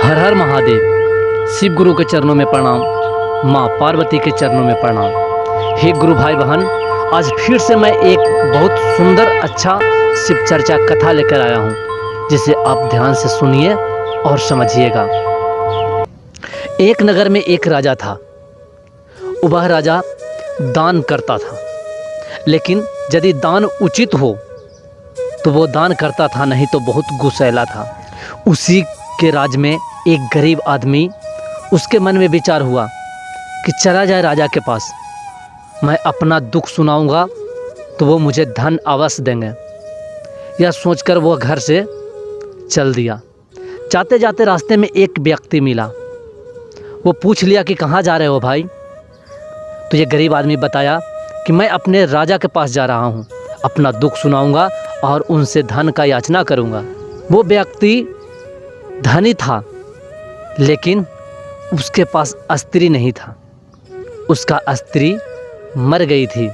हर हर महादेव। शिव गुरु के चरणों में प्रणाम, माँ पार्वती के चरणों में प्रणाम। हे गुरु भाई बहन, आज फिर से मैं एक बहुत सुंदर अच्छा शिव चर्चा कथा लेकर आया हूँ, जिसे आप ध्यान से सुनिए और समझिएगा। एक नगर में एक राजा था। वह राजा दान करता था, लेकिन यदि दान उचित हो तो वो दान करता था, नहीं तो बहुत गुस्सैला था। उसी के राज में एक गरीब आदमी, उसके मन में विचार हुआ कि चला जाए राजा के पास, मैं अपना दुख सुनाऊंगा तो वो मुझे धन अवश्य देंगे। यह सोचकर वह घर से चल दिया। जाते जाते रास्ते में एक व्यक्ति मिला। वो पूछ लिया कि कहाँ जा रहे हो भाई? तो ये गरीब आदमी बताया कि मैं अपने राजा के पास जा रहा हूँ, अपना दुख सुनाऊंगा और उनसे धन का याचना करूँगा। वो व्यक्ति धनी था, लेकिन उसके पास स्त्री नहीं था। उसका स्त्री मर गई थी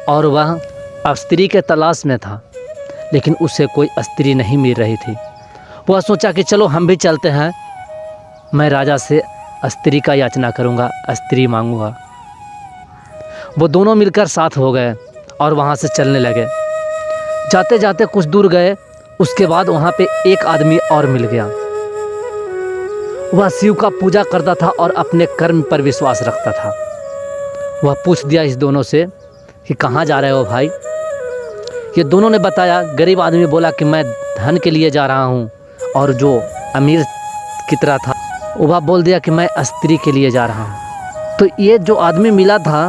और वह स्त्री के तलाश में था, लेकिन उसे कोई स्त्री नहीं मिल रही थी। वह सोचा कि चलो हम भी चलते हैं, मैं राजा से स्त्री का याचना करूँगा, स्त्री मांगूंगा। वो दोनों मिलकर साथ हो गए और वहाँ से चलने लगे। जाते जाते कुछ दूर गए, उसके बाद वहाँ पे एक आदमी और मिल गया। वह शिव का पूजा करता था और अपने कर्म पर विश्वास रखता था। वह पूछ दिया इस दोनों से कि कहाँ जा रहे हो भाई? ये दोनों ने बताया। गरीब आदमी बोला कि मैं धन के लिए जा रहा हूँ, और जो अमीर की तरह था वह बोल दिया कि मैं स्त्री के लिए जा रहा हूँ। तो ये जो आदमी मिला था,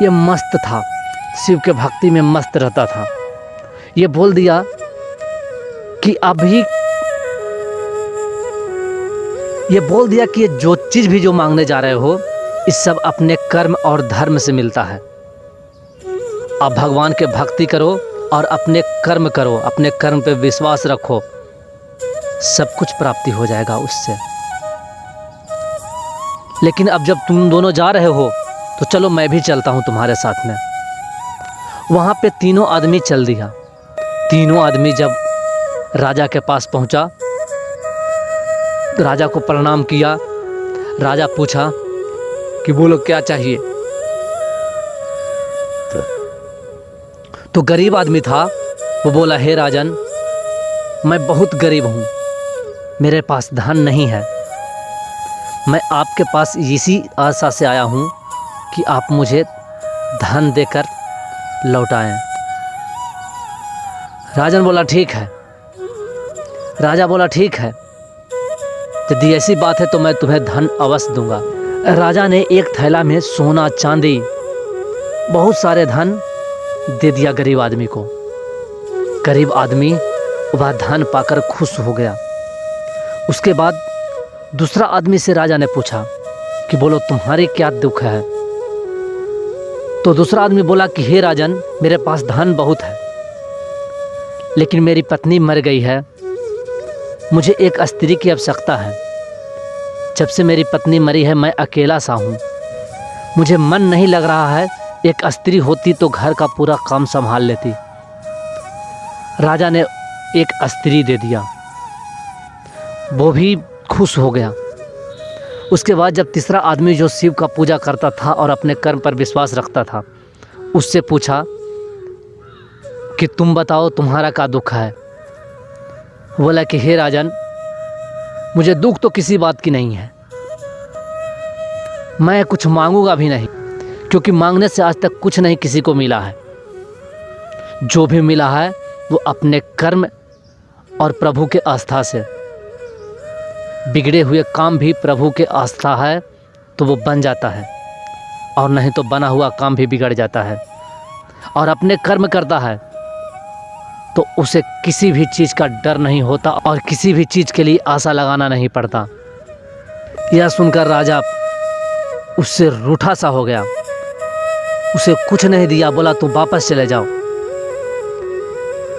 ये मस्त था, शिव के भक्ति में मस्त रहता था। ये बोल दिया कि ये जो चीज़ भी जो मांगने जा रहे हो, इस सब अपने कर्म और धर्म से मिलता है। आप भगवान के भक्ति करो और अपने कर्म करो, अपने कर्म पे विश्वास रखो, सब कुछ प्राप्ति हो जाएगा उससे। लेकिन अब जब तुम दोनों जा रहे हो तो चलो मैं भी चलता हूँ तुम्हारे साथ में। वहाँ पे तीनों आदमी चल दिया। तीनों आदमी जब राजा के पास पहुँचा, राजा को प्रणाम किया। राजा पूछा कि बोलो क्या चाहिए? तो गरीब आदमी था, वो बोला, हे राजन, मैं बहुत गरीब हूँ, मेरे पास धन नहीं है। मैं आपके पास इसी आशा से आया हूँ कि आप मुझे धन देकर लौटाएं। राजन बोला ठीक है। राजा बोला ठीक है, यदि ऐसी बात है तो मैं तुम्हें धन अवश्य दूंगा। राजा ने एक थैला में सोना चांदी बहुत सारे धन दे दिया गरीब आदमी को। गरीब आदमी वह धन पाकर खुश हो गया। उसके बाद दूसरा आदमी से राजा ने पूछा कि बोलो तुम्हारे क्या दुख है? तो दूसरा आदमी बोला कि हे राजन, मेरे पास धन बहुत है, लेकिन मेरी पत्नी मर गई है, मुझे एक स्त्री की आवश्यकता है। जब से मेरी पत्नी मरी है मैं अकेला सा हूँ, मुझे मन नहीं लग रहा है। एक स्त्री होती तो घर का पूरा काम संभाल लेती। राजा ने एक स्त्री दे दिया, वो भी खुश हो गया। उसके बाद जब तीसरा आदमी जो शिव का पूजा करता था और अपने कर्म पर विश्वास रखता था, उससे पूछा कि तुम बताओ तुम्हारा क्या दुख है? बोला कि हे राजन, मुझे दुख तो किसी बात की नहीं है, मैं कुछ मांगूंगा भी नहीं, क्योंकि मांगने से आज तक कुछ नहीं किसी को मिला है। जो भी मिला है वो अपने कर्म और प्रभु के आस्था से। बिगड़े हुए काम भी प्रभु के आस्था है तो वो बन जाता है, और नहीं तो बना हुआ काम भी बिगड़ जाता है। और अपने कर्म करता है तो उसे किसी भी चीज़ का डर नहीं होता और किसी भी चीज़ के लिए आशा लगाना नहीं पड़ता। यह सुनकर राजा उससे रूठा सा हो गया, उसे कुछ नहीं दिया, बोला तुम वापस चले जाओ।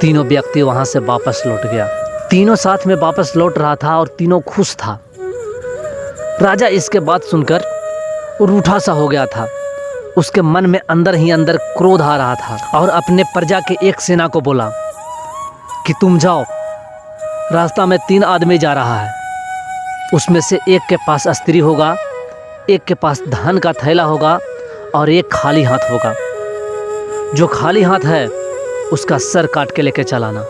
तीनों व्यक्ति वहाँ से वापस लौट गया। तीनों साथ में वापस लौट रहा था और तीनों खुश था। राजा इसके बात सुनकर रूठा सा हो गया था। उसके मन में अंदर ही अंदर क्रोध आ रहा था और अपने प्रजा के एक सेना को बोला कि तुम जाओ, रास्ता में 3 आदमी जा रहा है, उसमें से एक के पास अस्त्री होगा, एक के पास धान का थैला होगा और एक खाली हाथ होगा। जो खाली हाथ है उसका सर काट के लेके चलाना।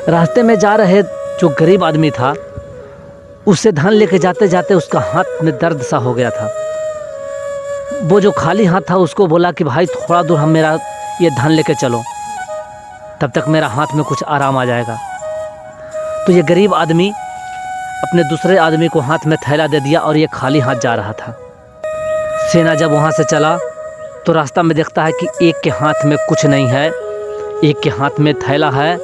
रास्ते में जा रहे जो गरीब आदमी था उससे धान लेके जाते जाते उसका हाथ में दर्द सा हो गया था। वो जो खाली हाथ था उसको बोला कि भाई थोड़ा दूर हम मेरा ये धान लेके चलो, तब तक मेरा हाथ में कुछ आराम आ जाएगा। तो ये गरीब आदमी अपने दूसरे आदमी को हाथ में थैला दे दिया और ये खाली हाथ जा रहा था। सेना जब वहाँ से चला तो रास्ता में देखता है कि एक के हाथ में कुछ नहीं है, एक के हाथ में थैला है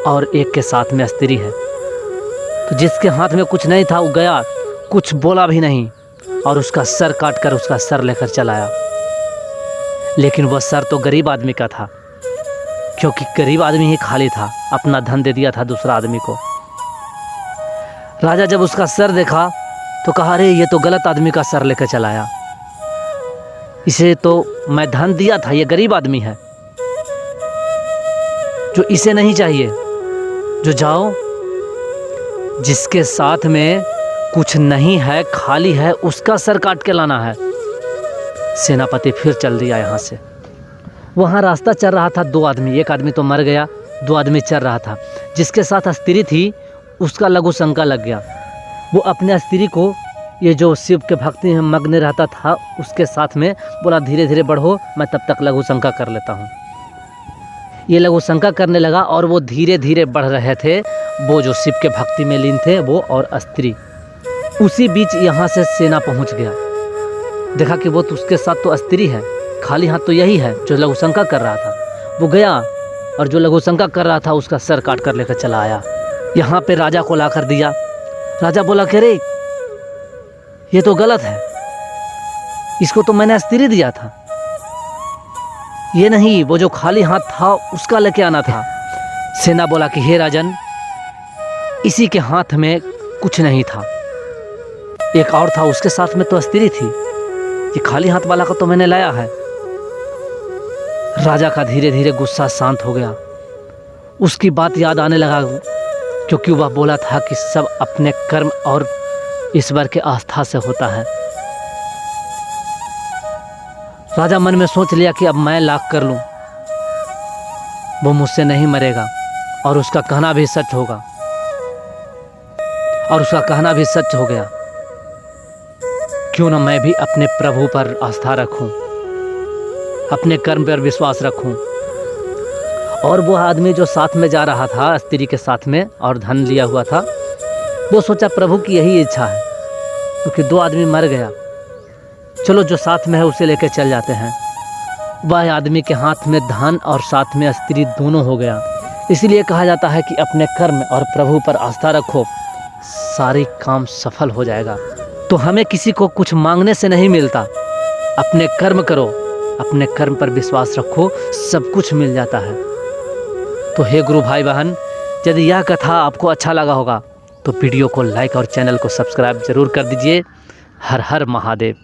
और एक के साथ में अस्त्री है। तो जिसके हाथ में कुछ नहीं था वो गया, कुछ बोला भी नहीं और उसका सर काट कर उसका सर लेकर चलाया। लेकिन वह सर तो गरीब आदमी का था, क्योंकि गरीब आदमी ही खाली था, अपना धन दे दिया था दूसरा आदमी को। राजा जब उसका सर देखा तो कहा, अरे ये तो गलत आदमी का सर लेकर चलाया, इसे तो मैं धन दिया था, ये गरीब आदमी है जो इसे नहीं चाहिए। जो जाओ, जिसके साथ में कुछ नहीं है, खाली है, उसका सर काट के लाना है। सेनापति फिर चल दिया यहाँ से। वहाँ रास्ता चल रहा था दो आदमी, एक आदमी तो मर गया, दो आदमी चल रहा था। जिसके साथ अस्त्री थी उसका लघु शंका लग गया। वो अपने अस्त्री को, ये जो शिव के भक्ति में मग्न रहता था, उसके साथ में बोला, धीरे धीरे बढ़ो, मैं तब तक लघु शंका कर लेता हूँ। ये लघु शंका करने लगा और वो धीरे धीरे बढ़ रहे थे, वो जो शिव के भक्ति में लीन थे वो और अस्त्री। उसी बीच यहाँ से सेना पहुँच गया। देखा कि वो तो उसके साथ तो अस्त्री है, खाली हाथ तो यही है जो लघु शंका कर रहा था। वो गया और जो लघु शंका कर रहा था उसका सर काट कर लेकर चला आया। यहाँ पे राजा को ला कर दिया। राजा बोला कि अरे ये तो गलत है, इसको तो मैंने अस्त्री दिया था, ये नहीं, वो जो खाली हाथ था उसका लेके आना था। सेना बोला कि हे राजन, इसी के हाथ में कुछ नहीं था, एक और था, उसके साथ में तो अस्त्री थी, ये खाली हाथ वाला का तो मैंने लाया है। राजा का धीरे धीरे गुस्सा शांत हो गया। उसकी बात याद आने लगा, क्योंकि वह बोला था कि सब अपने कर्म और ईश्वर के आस्था से होता है। राजा मन में सोच लिया कि अब मैं लाख कर लूं, वो मुझसे नहीं मरेगा और उसका कहना भी सच होगा। और उसका कहना भी सच हो गया। क्यों ना मैं भी अपने प्रभु पर आस्था रखूं, अपने कर्म पर विश्वास रखूं। और वो आदमी जो साथ में जा रहा था स्त्री के साथ में और धन लिया हुआ था, वो सोचा प्रभु की यही इच्छा है, क्योंकि दो आदमी मर गया, चलो जो साथ में है उसे लेकर चल जाते हैं। वह आदमी के हाथ में धन और साथ में स्त्री दोनों हो गया। इसलिए कहा जाता है कि अपने कर्म और प्रभु पर आस्था रखो, सारी काम सफल हो जाएगा। तो हमें किसी को कुछ मांगने से नहीं मिलता, अपने कर्म करो, अपने कर्म पर विश्वास रखो, सब कुछ मिल जाता है। तो हे गुरु भाई बहन, यदि यह कथा आपको अच्छा लगा होगा तो वीडियो को लाइक और चैनल को सब्सक्राइब जरूर कर दीजिए। हर हर महादेव।